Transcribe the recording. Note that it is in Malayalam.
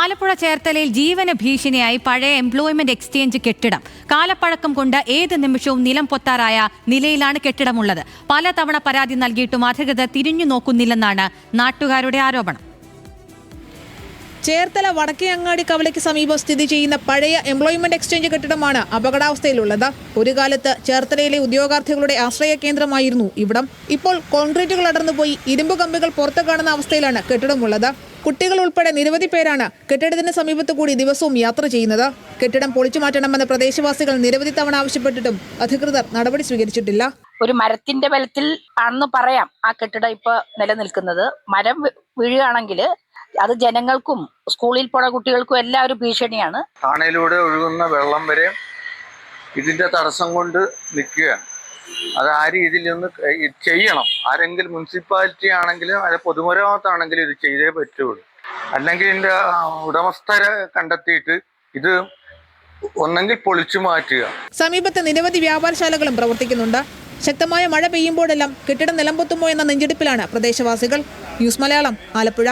ആലപ്പുഴ ചേർത്തലയിൽ ജീവന ഭീഷണിയായി പഴയ എംപ്ലോയ്മെന്റ് എക്സ്ചേഞ്ച് കെട്ടിടം. കാലപ്പഴക്കം കൊണ്ട് ഏത് നിമിഷവും നിലം പൊത്താറായ നിലയിലാണ് കെട്ടിടമുള്ളത്. പലതവണ പരാതി നൽകിയിട്ടും അധികൃതർ തിരിഞ്ഞു നോക്കുന്നില്ലെന്നാണ് നാട്ടുകാരുടെ ആരോപണം. ചേർത്തല വടക്കേ അങ്ങാടി കവലയ്ക്ക് സമീപം സ്ഥിതി ചെയ്യുന്ന പഴയ എംപ്ലോയ്മെന്റ് എക്സ്ചേഞ്ച് കെട്ടിടമാണ് അപകടാവസ്ഥയിലുള്ളത്. ഒരു കാലത്ത് ചേർത്തലയിലെ ഉദ്യോഗാർത്ഥികളുടെ ആശ്രയ കേന്ദ്രമായിരുന്നു ഇവിടം. ഇപ്പോൾ കോൺക്രീറ്റുകൾ അടർന്നുപോയി ഇരുമ്പ് കമ്പികൾ പുറത്തു കാണുന്ന അവസ്ഥയിലാണ് കെട്ടിടമുള്ളത്. കുട്ടികൾ ഉൾപ്പെടെ നിരവധി പേരാണ് കെട്ടിടത്തിന് സമീപത്തു കൂടി ദിവസവും യാത്ര ചെയ്യുന്നത്. കെട്ടിടം പൊളിച്ചു മാറ്റണമെന്ന് പ്രദേശവാസികൾ നിരവധി തവണ ആവശ്യപ്പെട്ടിട്ടും അധികൃതർ നടപടി സ്വീകരിച്ചിട്ടില്ല. ഒരു മരത്തിന്റെ ബലത്തിൽ ആണെന്ന് പറയാം ആ കെട്ടിടം ഇപ്പൊ നിലനിൽക്കുന്നത്. മരം വീഴുകയാണെങ്കിൽ അത് ജനങ്ങൾക്കും സ്കൂളിൽ പോണ കുട്ടികൾക്കും എല്ലാം ഒരു ഭീഷണിയാണ്. താണയിലൂടെ ഒഴുകുന്ന വെള്ളം വരെ ഇതിന്റെ തടസ്സം കൊണ്ട് നിൽക്കുകയാണ്. അത് ആ രീതിയിൽ ഒന്ന് ചെയ്യണം. ആരെങ്കിലും മുനിസിപ്പാലിറ്റി ആണെങ്കിലും അത് പൊതുമരാമത്താണെങ്കിലും ഇത് ചെയ്തേ പറ്റുള്ളൂ. അല്ലെങ്കിൽ ഇതിന്റെ ഉടമസ്ഥരെ കണ്ടെത്തിയിട്ട് ഇത് ഒന്നെങ്കിൽ പൊളിച്ചു മാറ്റുക. സമീപത്ത് നിരവധി വ്യാപാരശാലകളും പ്രവർത്തിക്കുന്നുണ്ട്. ശക്തമായ മഴ പെയ്യുമ്പോഴെല്ലാം കെട്ടിടം നിലംപൊത്തുമോ എന്ന നെഞ്ചെടുപ്പിലാണ് പ്രദേശവാസികൾ. ന്യൂസ് മലയാളം, ആലപ്പുഴ.